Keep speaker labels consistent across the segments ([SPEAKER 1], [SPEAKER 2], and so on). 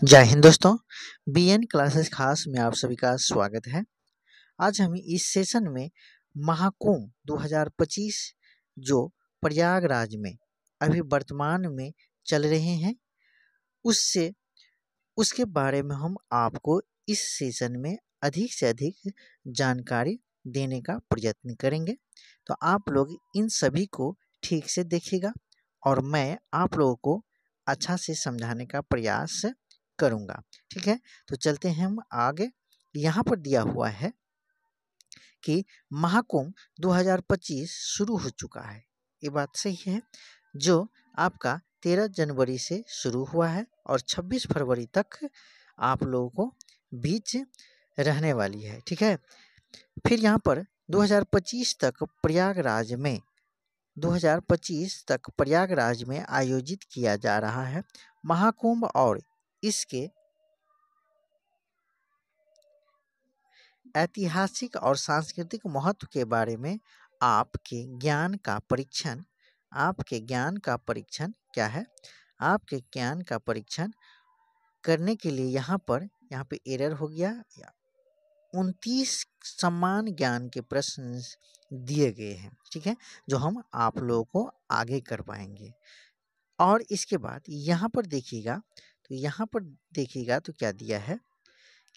[SPEAKER 1] जय हिंद दोस्तों। BN classes खास में आप सभी का स्वागत है। आज हम इस सेशन में महाकुंभ 2025 जो प्रयागराज में अभी वर्तमान में चल रहे हैं उससे उसके बारे में हम आपको इस सेशन में अधिक से अधिक जानकारी देने का प्रयत्न करेंगे। तो आप लोग इन सभी को ठीक से देखिएगा और मैं आप लोगों को अच्छा से समझाने का प्रयास करूँगा। ठीक है, तो चलते हैं हम आगे। यहाँ पर दिया हुआ है कि महाकुंभ 2025 शुरू हो चुका है। ये बात सही है, जो आपका 13 जनवरी से शुरू हुआ है और 26 फरवरी तक आप लोगों को बीच रहने वाली है। ठीक है, फिर यहाँ पर 2025 तक प्रयागराज में आयोजित किया जा रहा है महाकुंभ और इसके ऐतिहासिक और सांस्कृतिक महत्व के बारे में आपके ज्ञान का परीक्षण क्या है? आपके ज्ञान का परीक्षण करने के लिए यहाँ पे एरर हो गया। 29 समान ज्ञान के प्रश्न दिए गए हैं। ठीक है, जो हम आप लोगों को आगे करवाएंगे। और इसके बाद यहाँ पर देखिएगा तो क्या दिया है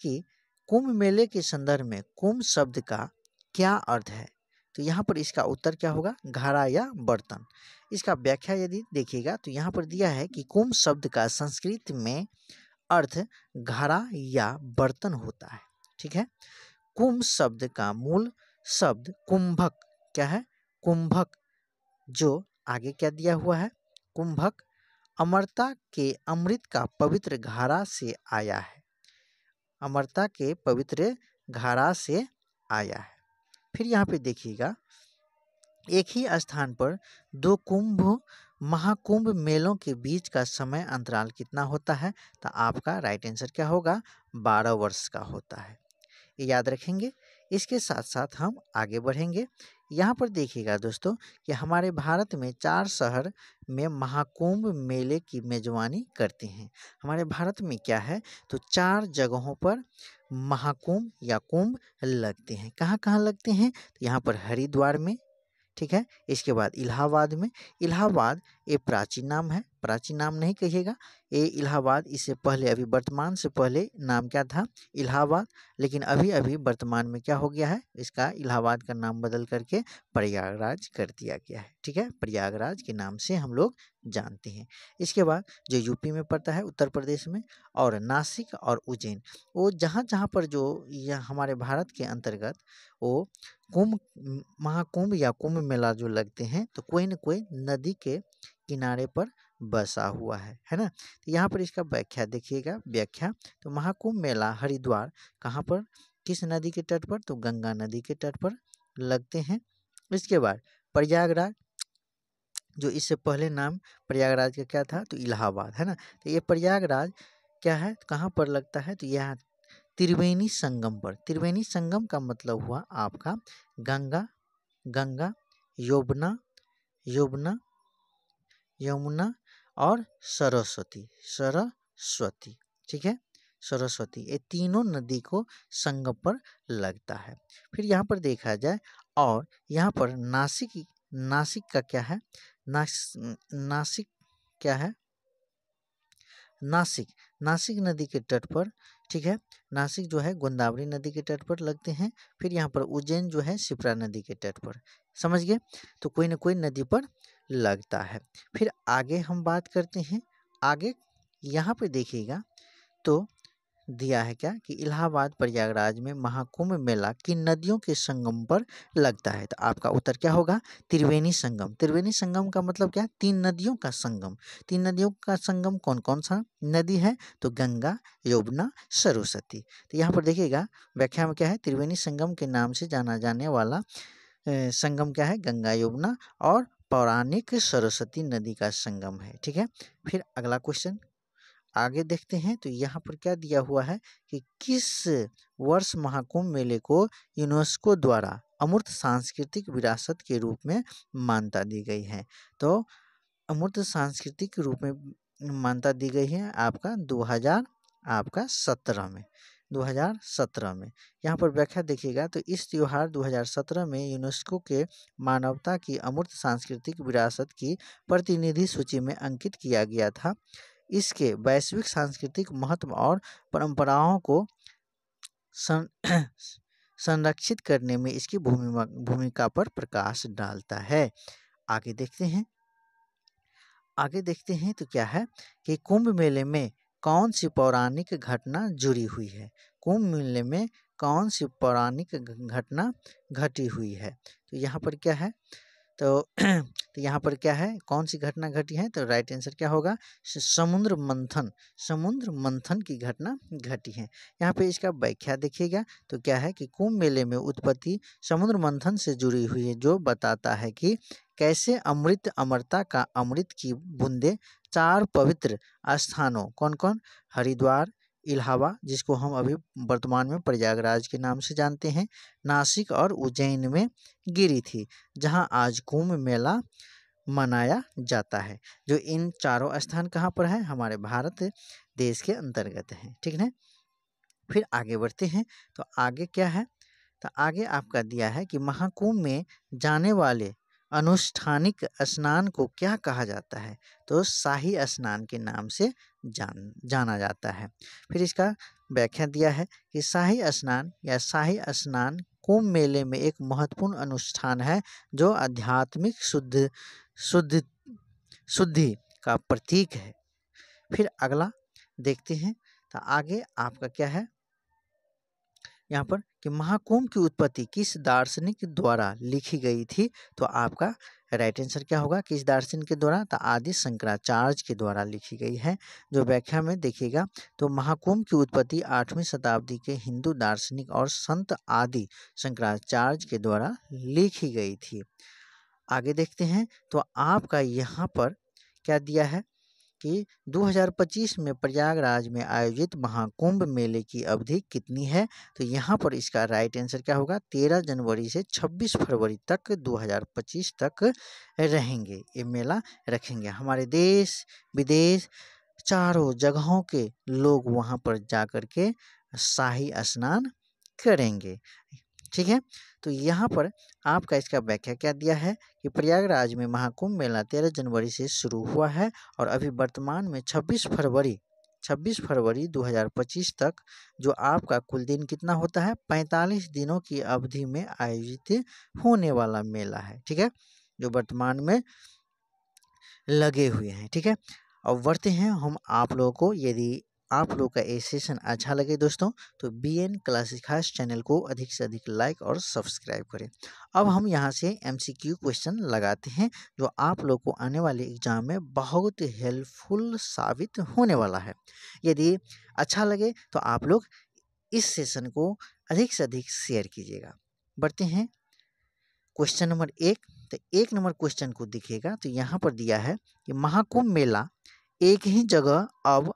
[SPEAKER 1] कि कुंभ मेले के संदर्भ में कुंभ शब्द का क्या अर्थ है? तो यहाँ पर इसका उत्तर क्या होगा? घड़ा या बर्तन। इसका व्याख्या यदि देखिएगा तो यहाँ पर दिया है कि कुंभ शब्द का संस्कृत में अर्थ घड़ा या बर्तन होता है। ठीक है, कुंभ शब्द का मूल शब्द कुंभक क्या है? कुंभक, जो आगे क्या दिया हुआ है? कुंभक अमरता के अमृत का पवित्र घड़ा से आया है। अमरता के पवित्र घड़ा से आया है। फिर यहाँ पे देखिएगा, एक ही स्थान पर दो महाकुंभ मेलों के बीच का समय अंतराल कितना होता है? तो आपका राइट आंसर क्या होगा? 12 वर्ष का होता है। ये याद रखेंगे। इसके साथ साथ हम आगे बढ़ेंगे। यहाँ पर देखिएगा दोस्तों कि हमारे भारत में 4 शहर में महाकुंभ मेले की मेजबानी करते हैं। हमारे भारत में क्या है? तो 4 जगहों पर महाकुंभ या कुंभ लगते हैं। कहाँ लगते हैं? तो यहाँ पर हरिद्वार में, ठीक है, इसके बाद इलाहाबाद में। इलाहाबाद ये प्राचीन नाम है, प्राचीन नाम नहीं कहिएगा, ये इलाहाबाद। इससे पहले अभी वर्तमान से पहले नाम क्या था? इलाहाबाद। लेकिन अभी वर्तमान में क्या हो गया है? इसका इलाहाबाद का नाम बदल करके प्रयागराज कर दिया गया है। ठीक है, प्रयागराज के नाम से हम लोग जानते हैं। इसके बाद जो यूपी में पड़ता है, उत्तर प्रदेश में, और नासिक और उज्जैन, वो जहाँ पर जो यह हमारे भारत के अंतर्गत वो महाकुंभ या कुंभ मेला जो लगते हैं, तो कोई न कोई नदी के किनारे पर बसा हुआ है ना। तो यहाँ पर इसका व्याख्या देखिएगा। व्याख्या, तो महाकुंभ मेला हरिद्वार कहाँ पर, किस नदी के तट पर? तो गंगा नदी के तट पर लगते हैं। इसके बाद प्रयागराज, जो इससे पहले नाम प्रयागराज का क्या था? तो इलाहाबाद, है ना। तो ये प्रयागराज क्या है, कहाँ पर लगता है? तो यहाँ त्रिवेणी संगम पर। त्रिवेणी संगम का मतलब हुआ आपका गंगा, यमुना और सरस्वती। ठीक है, सरस्वती, ये तीनों नदी को संगम पर लगता है। फिर यहाँ पर देखा जाए, और यहाँ पर नासिक का क्या है? नासिक क्या है? नासिक नदी के तट पर। ठीक है, नासिक जो है गोदावरी नदी के तट पर लगते हैं। फिर यहाँ पर उज्जैन जो है शिप्रा नदी के तट पर। समझ गए? तो कोई न कोई नदी पर लगता है। फिर आगे हम बात करते हैं। आगे यहाँ पे देखिएगा तो दिया है क्या कि इलाहाबाद प्रयागराज में महाकुंभ मेला किन नदियों के संगम पर लगता है? तो आपका उत्तर क्या होगा? त्रिवेणी संगम। त्रिवेणी संगम का मतलब क्या? 3 नदियों का संगम। 3 नदियों का संगम कौन कौन सा नदी है? तो गंगा, यमुना, सरस्वती। तो यहाँ पर देखिएगा व्याख्या में क्या है? त्रिवेणी संगम के नाम से जाना जाने वाला संगम क्या है? गंगा, यमुना और पौराणिक सरस्वती नदी का संगम है। ठीक है, फिर अगला क्वेश्चन आगे देखते हैं। तो यहाँ पर क्या दिया हुआ है कि किस वर्ष महाकुंभ मेले को यूनेस्को द्वारा अमूर्त सांस्कृतिक विरासत के रूप में मान्यता दी गई है? तो अमूर्त सांस्कृतिक रूप में मान्यता दी गई है आपका आपका 17 में, 2017 में। यहाँ पर व्याख्या देखिएगा तो इस त्योहार 2017 में यूनेस्को के मानवता की अमूर्त सांस्कृतिक विरासत की प्रतिनिधि सूची में अंकित किया गया था। इसके वैश्विक सांस्कृतिक महत्व और परंपराओं को संरक्षित करने में इसकी भूमिका पर प्रकाश डालता है। आगे देखते हैं। आगे देखते हैं तो क्या है कि कुंभ मेले में कौन सी पौराणिक घटना जुड़ी हुई है। कुंभ मेले में कौन सी पौराणिक घटना घटी हुई है। तो यहाँ पर क्या है तो यहाँ पर क्या है, कौन सी घटना घटी है। तो राइट आंसर क्या होगा, समुद्र मंथन की घटना घटी है। यहाँ पे इसका व्याख्या देखिएगा तो क्या है कि कुंभ मेले में उत्पत्ति समुद्र मंथन से जुड़ी हुई है, जो बताता है कि कैसे अमरता का अमृत की बूंदे 4 पवित्र स्थानों कौन कौन, हरिद्वार, इलाहाबाद जिसको हम अभी वर्तमान में प्रयागराज के नाम से जानते हैं, नासिक और उज्जैन में गिरी थी, जहां आज कुंभ मेला मनाया जाता है। जो इन चारों स्थान कहाँ पर है, हमारे भारत देश के अंतर्गत है। ठीक है। फिर आगे बढ़ते हैं तो आगे क्या है, तो आगे आपका दिया है कि महाकुंभ में जाने वाले अनुष्ठानिक स्नान को क्या कहा जाता है। तो शाही स्नान के नाम से जाना जाता है। फिर इसका व्याख्या दिया है कि शाही स्नान या शाही स्नान कुंभ मेले में एक महत्वपूर्ण अनुष्ठान है, जो आध्यात्मिक शुद्धि का प्रतीक है। फिर अगला देखते हैं तो आगे आपका क्या है यहाँ पर कि महाकुंभ की उत्पत्ति किस दार्शनिक द्वारा लिखी गई थी। तो आपका राइट आंसर क्या होगा, किस दार्शनिक के द्वारा, तो आदि शंकराचार्य के द्वारा लिखी गई है। जो व्याख्या में देखिएगा तो महाकुंभ की उत्पत्ति 8वीं शताब्दी के हिंदू दार्शनिक और संत आदि शंकराचार्य के द्वारा लिखी गई थी। आगे देखते हैं तो आपका यहाँ पर क्या दिया है कि 2025 में प्रयागराज में आयोजित महाकुंभ मेले की अवधि कितनी है। तो यहाँ पर इसका राइट आंसर क्या होगा, 13 जनवरी से 26 फरवरी तक 2025 तक रहेंगे, ये मेला रखेंगे। हमारे देश विदेश चारों जगहों के लोग वहाँ पर जा कर के शाही स्नान करेंगे। ठीक है। तो यहाँ पर आपका इसका व्याख्या क्या दिया है कि प्रयागराज में महाकुंभ मेला 13 जनवरी से शुरू हुआ है और अभी वर्तमान में 26 फरवरी 2025 तक जो आपका कुल दिन कितना होता है, 45 दिनों की अवधि में आयोजित होने वाला मेला है। ठीक है, जो वर्तमान में लगे हुए हैं। ठीक है, और बढ़ते हैं हम आप लोगों को, यदि आप लोग का ये सेशन अच्छा लगे दोस्तों तो BN क्लासेस खास चैनल को अधिक से अधिक लाइक और सब्सक्राइब करें। अब हम यहाँ से MCQ क्वेश्चन लगाते हैं, जो आप लोग को आने वाले एग्जाम में बहुत हेल्पफुल साबित होने वाला है। यदि अच्छा लगे तो आप लोग इस सेशन को अधिक से अधिक शेयर कीजिएगा। बढ़ते हैं क्वेश्चन नंबर 1। तो 1 नंबर क्वेश्चन को देखिएगा तो यहाँ पर दिया है कि महाकुंभ मेला एक ही जगह अब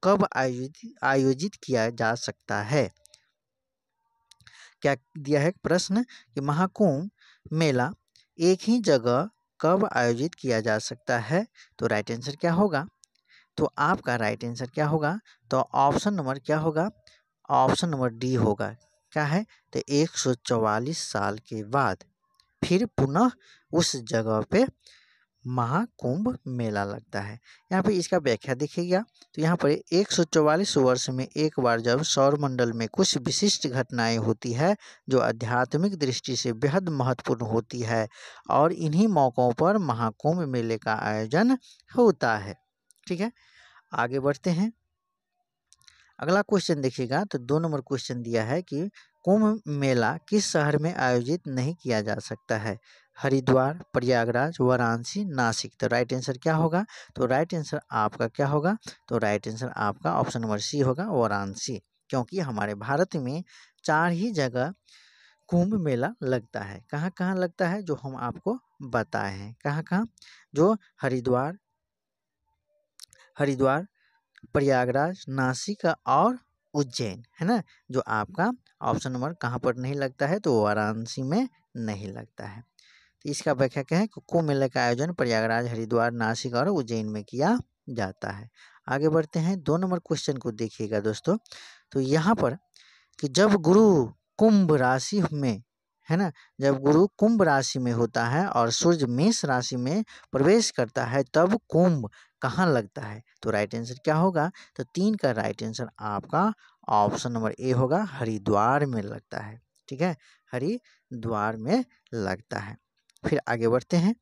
[SPEAKER 1] कब आयोजित किया जा सकता है। क्या दिया है प्रश्न कि महाकुंभ मेला एक ही जगह कब आयोजित किया जा सकता है। तो राइट आंसर क्या होगा, तो आपका राइट आंसर क्या होगा, तो ऑप्शन नंबर क्या होगा, ऑप्शन नंबर डी होगा। क्या है, तो 144 साल के बाद फिर पुनः उस जगह पे महाकुंभ मेला लगता है। यहाँ पे इसका व्याख्या देखिएगा तो यहाँ पर 144 वर्ष में एक बार जब सौरमंडल में कुछ विशिष्ट घटनाएं होती है जो आध्यात्मिक दृष्टि से बेहद महत्वपूर्ण होती है, और इन्हीं मौक़ों पर महाकुंभ मेले का आयोजन होता है। ठीक है, आगे बढ़ते हैं। अगला क्वेश्चन देखिएगा तो 2 नंबर क्वेश्चन दिया है कि कुंभ मेला किस शहर में आयोजित नहीं किया जा सकता है, हरिद्वार, प्रयागराज, वाराणसी, नासिक। तो राइट आंसर क्या होगा, तो राइट आंसर आपका क्या होगा, तो राइट आंसर आपका ऑप्शन नंबर सी होगा, वाराणसी। क्योंकि हमारे भारत में 4 ही जगह कुंभ मेला लगता है। कहाँ कहाँ लगता है, जो हम आपको बताए हैं। कहाँ कहाँ, जो हरिद्वार, प्रयागराज, नासिक और उज्जैन है ना। जो आपका ऑप्शन नंबर कहाँ पर नहीं लगता है, तो वाराणसी में नहीं लगता है। तो इसका व्याख्या क्या है, कुंभ मेले का आयोजन प्रयागराज, हरिद्वार, नासिक और उज्जैन में किया जाता है। आगे बढ़ते हैं, 2 नंबर क्वेश्चन को देखिएगा दोस्तों। तो यहाँ पर कि जब गुरु कुंभ राशि में, है ना, जब गुरु कुंभ राशि में होता है और सूर्य मेष राशि में प्रवेश करता है तब कुंभ कहाँ लगता है? तो राइट आंसर क्या होगा? तो 3 का राइट आंसर आपका ऑप्शन नंबर ए होगा, हरिद्वार में लगता है। ठीक है, हरिद्वार में लगता है। फिर आगे बढ़ते हैं,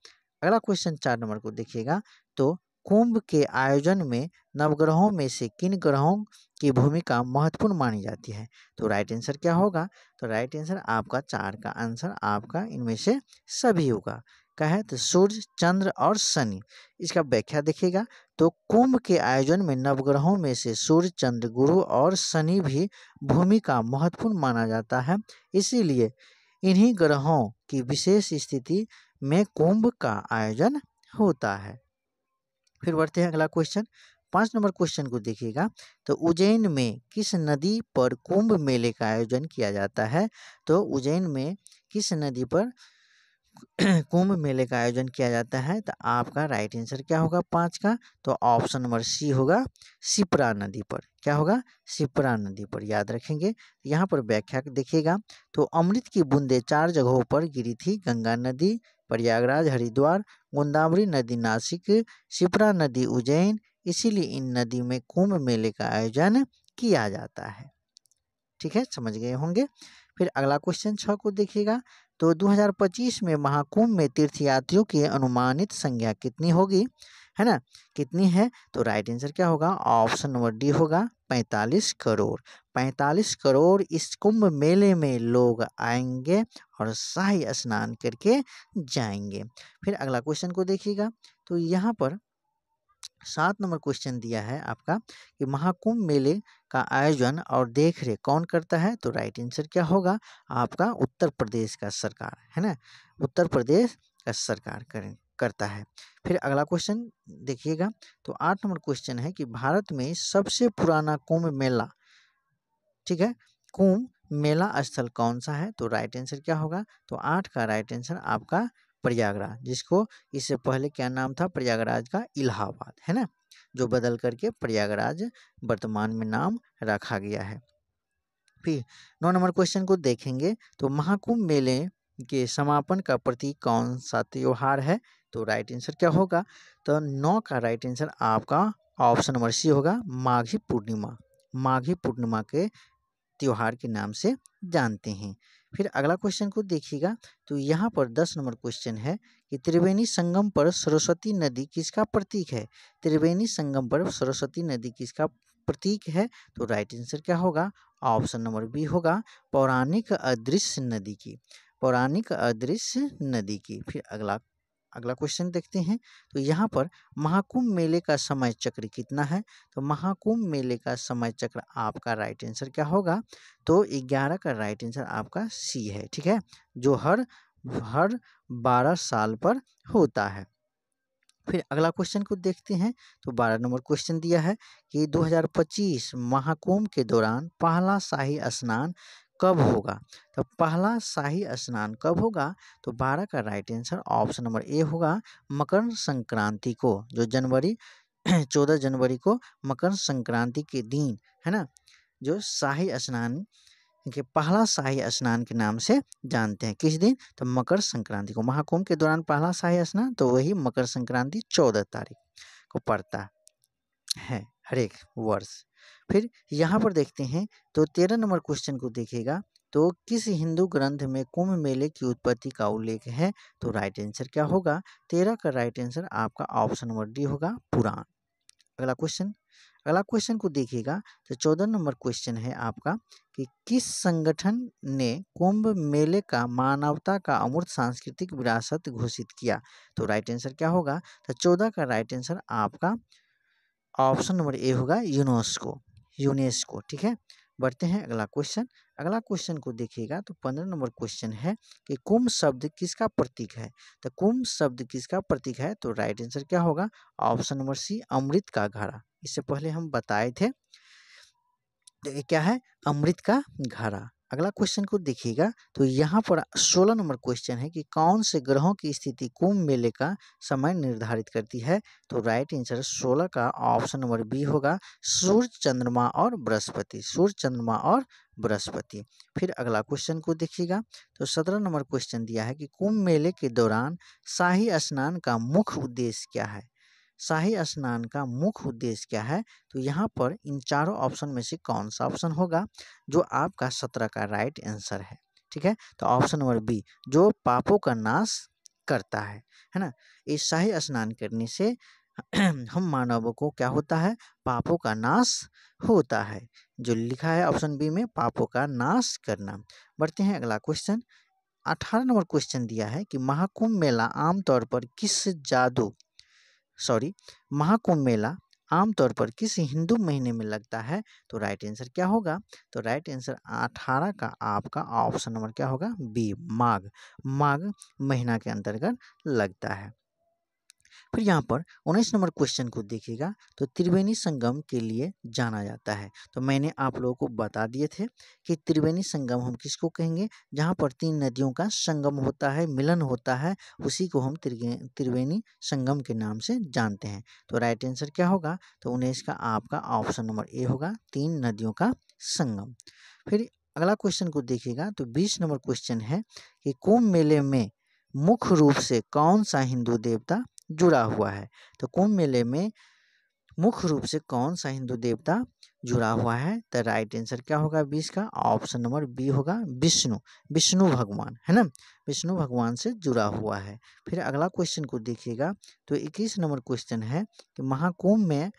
[SPEAKER 1] अगला क्वेश्चन 4 नंबर को देखिएगा। तो कुंभ के आयोजन में नवग्रहों में से किन ग्रहों की भूमिका महत्वपूर्ण मानी जाती है? तो राइट आंसर क्या होगा? तो राइट आंसर आपका 4 का आंसर आपका इनमें से सभी होगा। क्या है? तो सूर्य, चंद्र और शनि। इसका व्याख्या देखिएगा। तो कुंभ के आयोजन में नवग्रहों में से सूर्य, चंद्र, गुरु और शनि भी भूमिका महत्वपूर्ण माना जाता है। इसीलिए इन्हीं ग्रहों की विशेष स्थिति में कुंभ का आयोजन होता है। फिर बढ़ते हैं अगला क्वेश्चन, 5 नंबर क्वेश्चन को देखिएगा। तो उज्जैन में किस नदी पर कुंभ मेले का आयोजन किया जाता है? तो उज्जैन में किस नदी पर कुंभ मेले का आयोजन किया जाता है? तो आपका राइट आंसर क्या होगा 5 का? तो ऑप्शन नंबर सी होगा, शिप्रा नदी पर। क्या होगा? शिप्रा नदी पर, याद रखेंगे। यहाँ पर व्याख्या देखिएगा। तो अमृत की बूंदें 4 जगहों पर गिरी थी, गंगा नदी प्रयागराज, हरिद्वार, गोदावरी नदी नासिक, शिप्रा नदी उज्जैन। इसीलिए इन नदी में कुंभ मेले का आयोजन किया जाता है। ठीक है, समझ गए होंगे। फिर अगला क्वेश्चन 6 को देखिएगा। तो 2025 में महाकुंभ में तीर्थयात्रियों की अनुमानित संख्या कितनी होगी? है ना, कितनी है? तो राइट आंसर क्या होगा? ऑप्शन नंबर डी होगा, 45 करोड़। 45 करोड़ इस कुंभ मेले में लोग आएंगे और शाही स्नान करके जाएंगे। फिर अगला क्वेश्चन को देखिएगा। तो यहाँ पर 7 नंबर क्वेश्चन दिया है आपका कि महाकुंभ मेले का आयोजन और देखरेख कौन करता है? तो राइट आंसर क्या होगा? आपका उत्तर प्रदेश का सरकार, है ना, उत्तर प्रदेश का सरकार करता है। फिर अगला क्वेश्चन देखिएगा। तो 8 नंबर क्वेश्चन है कि भारत में सबसे पुराना कुंभ मेला, ठीक है, कुंभ मेला स्थल कौन सा है? तो राइट आंसर क्या होगा? तो 8 का राइट आंसर आपका प्रयागराज, जिसको इससे पहले क्या नाम था प्रयागराज का? इलाहाबाद, है ना, जो बदल करके प्रयागराज वर्तमान में नाम रखा गया है। फिर 9 नंबर क्वेश्चन को देखेंगे। तो महाकुंभ मेले के समापन का प्रतीक कौन सा त्योहार है? तो राइट आंसर क्या होगा? तो 9 का राइट आंसर आपका ऑप्शन नंबर सी होगा, माघी पूर्णिमा। माघी पूर्णिमा के त्योहार के नाम से जानते हैं। फिर अगला क्वेश्चन को देखिएगा। तो यहाँ पर 10 नंबर क्वेश्चन है कि त्रिवेणी संगम पर सरस्वती नदी किसका प्रतीक है? त्रिवेणी संगम पर सरस्वती नदी किसका प्रतीक है? तो राइट आंसर क्या होगा? ऑप्शन नंबर बी होगा, पौराणिक अदृश्य नदी की। पौराणिक अदृश्य नदी की। फिर अगला क्वेश्चन देखते हैं। तो यहाँ पर महाकुंभ मेले का समय चक्र कितना है? तो महाकुंभ मेले का समय चक्र आपका राइट आंसर क्या होगा? तो 11 का राइट आंसर आपका सी है। ठीक है, जो हर 12 साल पर होता है। फिर अगला क्वेश्चन को देखते हैं। तो 12 नंबर क्वेश्चन दिया है कि 2025 महाकुंभ के दौरान पहला शाही स्नान कब होगा? तो पहला शाही स्नान कब होगा? तो 12 का right answer option number A होगा, मकर संक्रांति को, जो जनवरी 14 जनवरी को मकर संक्रांति के दिन, है ना, जो शाही स्नान के पहला शाही स्नान के नाम से जानते हैं। किस दिन? तो मकर संक्रांति को। महाकुंभ के दौरान पहला शाही स्नान, तो वही मकर संक्रांति 14 तारीख को पड़ता है हर एक वर्ष। फिर यहाँ पर देखते हैं। तो 13 नंबर क्वेश्चन को देखिएगा। तो किस हिंदू ग्रंथ में कुंभ मेले की उत्पत्ति का उल्लेख है? तो राइट आंसर क्या होगा? 13 का राइट आंसर आपका ऑप्शन नंबर डी होगा, पुराण। अगला क्वेश्चन को देखिएगा। तो 14 नंबर क्वेश्चन है आपका कि किस संगठन ने कुंभ मेले का मानवता का अमूर्त सांस्कृतिक विरासत घोषित किया? तो राइट आंसर क्या होगा? तो 14 का राइट आंसर आपका ऑप्शन नंबर ए होगा, यूनेस्को। यूनेस्को, ठीक है। बढ़ते हैं अगला क्वेश्चन को देखिएगा। तो 15 नंबर क्वेश्चन है कि कुंभ शब्द किसका प्रतीक है? तो कुंभ शब्द किसका प्रतीक है? तो राइट आंसर क्या होगा? ऑप्शन नंबर सी, अमृत का घड़ा। इससे पहले हम बताए थे, तो ये क्या है? अमृत का घड़ा। अगला क्वेश्चन को देखिएगा, तो यहाँ पर 16 नंबर क्वेश्चन है कि कौन से ग्रहों की स्थिति कुंभ मेले का समय निर्धारित करती है। तो राइट आंसर 16 का ऑप्शन नंबर बी होगा, सूर्य, चंद्रमा और बृहस्पति। सूर्य, चंद्रमा और बृहस्पति। फिर अगला क्वेश्चन को देखिएगा, तो 17 नंबर क्वेश्चन दिया है कि कुंभ मेले के दौरान शाही स्नान का मुख्य उद्देश्य क्या है। शाही स्नान का मुख्य उद्देश्य क्या है। तो यहाँ पर इन चारों ऑप्शन में से कौन सा ऑप्शन होगा जो आपका 17 का राइट आंसर है। ठीक है, तो ऑप्शन नंबर बी, जो पापों का नाश करता है ना। इस शाही स्नान करने से हम मानवों को क्या होता है, पापों का नाश होता है। जो लिखा है ऑप्शन बी में, पापों का नाश करना। बढ़ते हैं अगला क्वेश्चन। 18 नंबर क्वेश्चन दिया है कि महाकुंभ मेला आमतौर पर किस महाकुंभ मेला आमतौर पर किस हिंदू महीने में लगता है। तो राइट आंसर क्या होगा। तो राइट आंसर 18 का आपका ऑप्शन नंबर क्या होगा, बी, माघ। माघ महीना के अंतर्गत लगता है। फिर यहाँ पर 19 नंबर क्वेश्चन को देखिएगा, तो त्रिवेणी संगम के लिए जाना जाता है। तो मैंने आप लोगों को बता दिए थे कि त्रिवेणी संगम हम किसको कहेंगे, जहाँ पर 3 नदियों का संगम होता है, मिलन होता है, उसी को हम त्रिवेणी संगम के नाम से जानते हैं। तो राइट आंसर क्या होगा। तो 19 का आपका ऑप्शन नंबर ए होगा, 3 नदियों का संगम। फिर अगला क्वेश्चन को देखिएगा, तो 20 नंबर क्वेश्चन है कि कुंभ मेले में मुख्य रूप से कौन सा हिंदू देवता जुड़ा हुआ है। तो कुंभ मेले में मुख्य रूप से कौन सा हिंदू देवता जुड़ा हुआ है। तो राइट आंसर क्या होगा 20 का, ऑप्शन नंबर बी होगा, विष्णु। विष्णु भगवान है ना, विष्णु भगवान से जुड़ा हुआ है। फिर अगला क्वेश्चन को देखिएगा, तो 21 नंबर क्वेश्चन है कि महाकुंभ में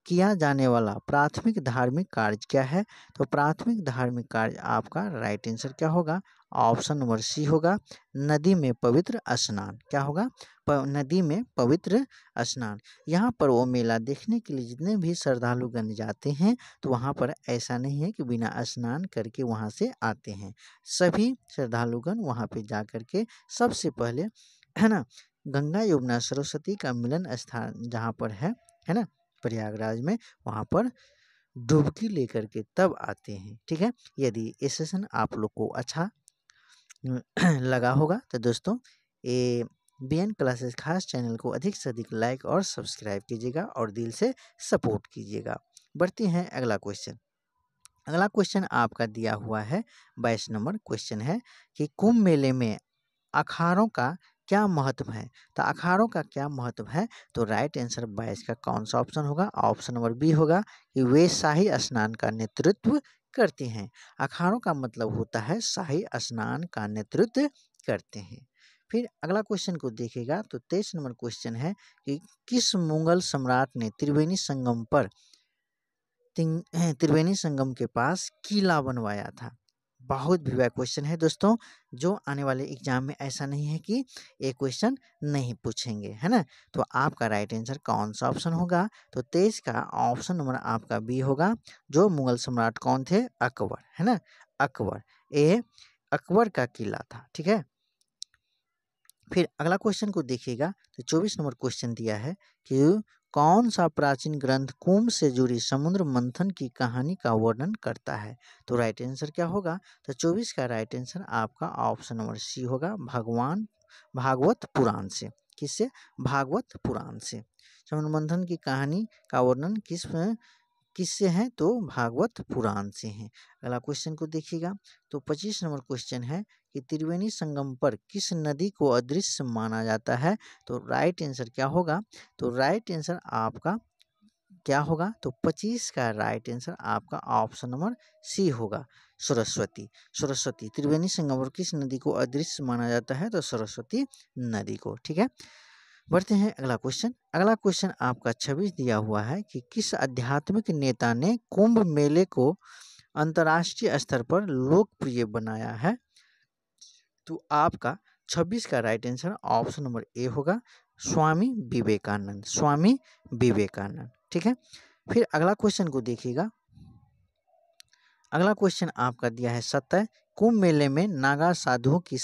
[SPEAKER 1] किया जाने वाला प्राथमिक धार्मिक कार्य क्या है। तो प्राथमिक धार्मिक कार्य आपका राइट आंसर क्या होगा, ऑप्शन नंबर सी होगा, नदी में पवित्र स्नान। क्या होगा, नदी में पवित्र स्नान। यहाँ पर वो मेला देखने के लिए जितने भी श्रद्धालुगण जाते हैं, तो वहाँ पर ऐसा नहीं है कि बिना स्नान करके वहाँ से आते हैं। सभी श्रद्धालुगण वहाँ पे जा करके सबसे पहले है ना, गंगा यमुना सरस्वती का मिलन स्थान जहाँ पर है ना, प्रयागराज में, वहाँ पर डुबकी लेकर के तब आते हैं। ठीक है, यदि ये सेशन आप लोग को अच्छा लगा होगा तो दोस्तों ये BN क्लासेस खास चैनल को अधिक से अधिक लाइक और सब्सक्राइब कीजिएगा और दिल से सपोर्ट कीजिएगा। बढ़ते हैं अगला क्वेश्चन। अगला क्वेश्चन आपका दिया हुआ है 22 नंबर क्वेश्चन है कि कुंभ मेले में अखाड़ों का क्या महत्व है। तो अखाड़ों का क्या महत्व है। तो राइट आंसर 22 का कौन सा ऑप्शन होगा, ऑप्शन नंबर बी होगा कि वे शाही स्नान का नेतृत्व करते हैं। अखाड़ों का मतलब होता है शाही स्नान का नेतृत्व करते हैं। फिर अगला क्वेश्चन को देखिएगा, तो 23 नंबर क्वेश्चन है कि किस मुगल सम्राट ने त्रिवेणी संगम के पास किला बनवाया था। बहुत भिड़ा क्वेश्चन है दोस्तों, जो आने वाले एग्जाम में ऐसा नहीं है कि ये क्वेश्चन नहीं पूछेंगे, है ना। तो आपका राइट आंसर कौन सा ऑप्शन होगा। तो 23 का ऑप्शन नंबर आपका बी होगा, जो मुगल सम्राट कौन थे, अकबर, है ना, अकबर। ये अकबर का किला था। ठीक है, फिर अगला क्वेश्चन को देखिएगा, तो 24 नंबर क्वेश्चन दिया है कि कौन सा प्राचीन ग्रंथ कुंभ से जुड़ी समुद्र मंथन की कहानी का वर्णन करता है। तो राइट आंसर क्या होगा। तो 24 का राइट आंसर आपका ऑप्शन नंबर सी होगा, भागवत पुराण से। किससे, भागवत पुराण से समुद्र मंथन की कहानी का वर्णन किससे है, तो भागवत पुराण से है। अगला क्वेश्चन को देखिएगा, तो 25 नंबर क्वेश्चन है कि त्रिवेणी संगम पर किस नदी को अदृश्य माना जाता है। तो राइट आंसर क्या होगा। तो राइट आंसर आपका क्या होगा। तो 25 का राइट आंसर आपका ऑप्शन नंबर सी होगा, सरस्वती। सरस्वती, त्रिवेणी संगम पर किस नदी को अदृश्य माना जाता है। तो सरस्वती नदी को। ठीक है, बढ़ते हैं अगला क्वेश्चन। अगला क्वेश्चन आपका 26 दिया हुआ है कि किस आध्यात्मिक नेता ने कुंभ मेले को अंतर्राष्ट्रीय स्तर पर लोकप्रिय बनाया है। तो आपका 26 का right answer option number A होगा, स्वामी विवेकानंद। स्वामी विवेकानंद। ठीक है, फिर अगला क्वेश्चन को देखिएगा। अगला क्वेश्चन आपका दिया है 27, कुंभ मेले में नागा साधुओं की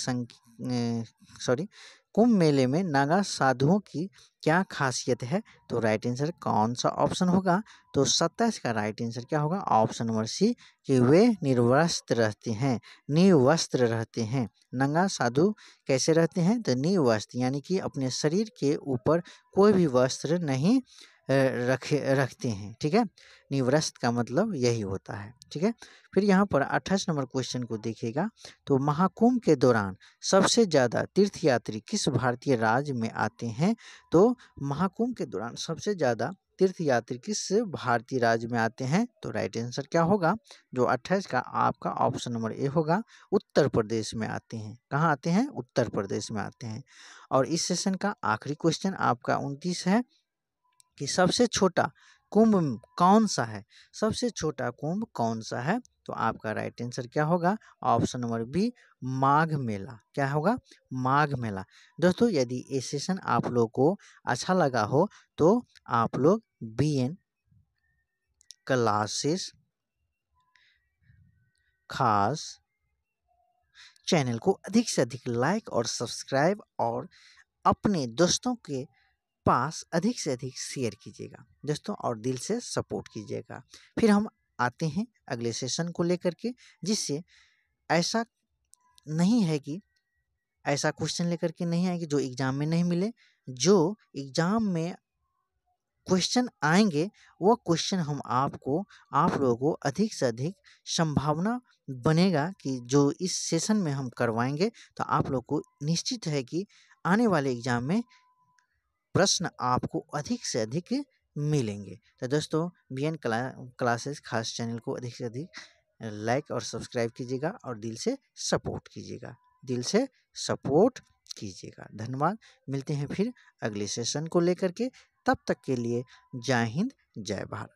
[SPEAKER 1] कुंभ मेले में नागा साधुओं की क्या खासियत है? तो राइट आंसर कौन सा ऑप्शन होगा? तो 27 का राइट आंसर क्या होगा? ऑप्शन नंबर सी कि वे निर्वस्त्र रहते हैं, निर्वस्त्र रहते हैं। नंगा साधु कैसे रहते हैं? तो निर्वस्त्र यानी कि अपने शरीर के ऊपर कोई भी वस्त्र नहीं रखते हैं। ठीक है, निवृत्त का मतलब यही होता है। ठीक है, फिर यहाँ पर 28 नंबर क्वेश्चन को देखिएगा। तो महाकुंभ के दौरान सबसे ज़्यादा तीर्थयात्री किस भारतीय राज्य में आते हैं? तो महाकुंभ के दौरान सबसे ज़्यादा तीर्थयात्री किस भारतीय राज्य में आते हैं? तो राइट आंसर क्या होगा? जो 28 का आपका ऑप्शन नंबर ए होगा, उत्तर प्रदेश में आते हैं। कहाँ आते हैं? उत्तर प्रदेश में आते हैं। और इस सेशन का आखिरी क्वेश्चन आपका 29 है कि सबसे छोटा कुंभ कौन सा है? सबसे छोटा कुंभ कौन सा है? तो आपका राइट आंसर क्या होगा? Option number B, Magh Mela. क्या होगा? माघ मेला। दोस्तों, यदि ये सेशन आप लोग को अच्छा लगा हो तो आप लोग बीएन क्लासेस खास चैनल को अधिक से अधिक लाइक और सब्सक्राइब और अपने दोस्तों के पास अधिक से अधिक शेयर कीजिएगा दोस्तों, और दिल से सपोर्ट कीजिएगा। फिर हम आते हैं अगले सेशन को लेकर के, जिससे ऐसा नहीं है कि ऐसा क्वेश्चन लेकर के नहीं आएंगे जो एग्जाम में नहीं मिले। जो एग्जाम में क्वेश्चन आएंगे वो क्वेश्चन हम आप लोगों को अधिक से अधिक संभावना बनेगा कि जो इस सेशन में हम करवाएंगे, तो आप लोग को निश्चित है कि आने वाले एग्जाम में प्रश्न आपको अधिक से अधिक मिलेंगे। तो दोस्तों, बीएन क्लासेस खास चैनल को अधिक से अधिक लाइक और सब्सक्राइब कीजिएगा और दिल से सपोर्ट कीजिएगा, दिल से सपोर्ट कीजिएगा। धन्यवाद। मिलते हैं फिर अगले सेशन को लेकर के। तब तक के लिए जय हिंद, जय भारत।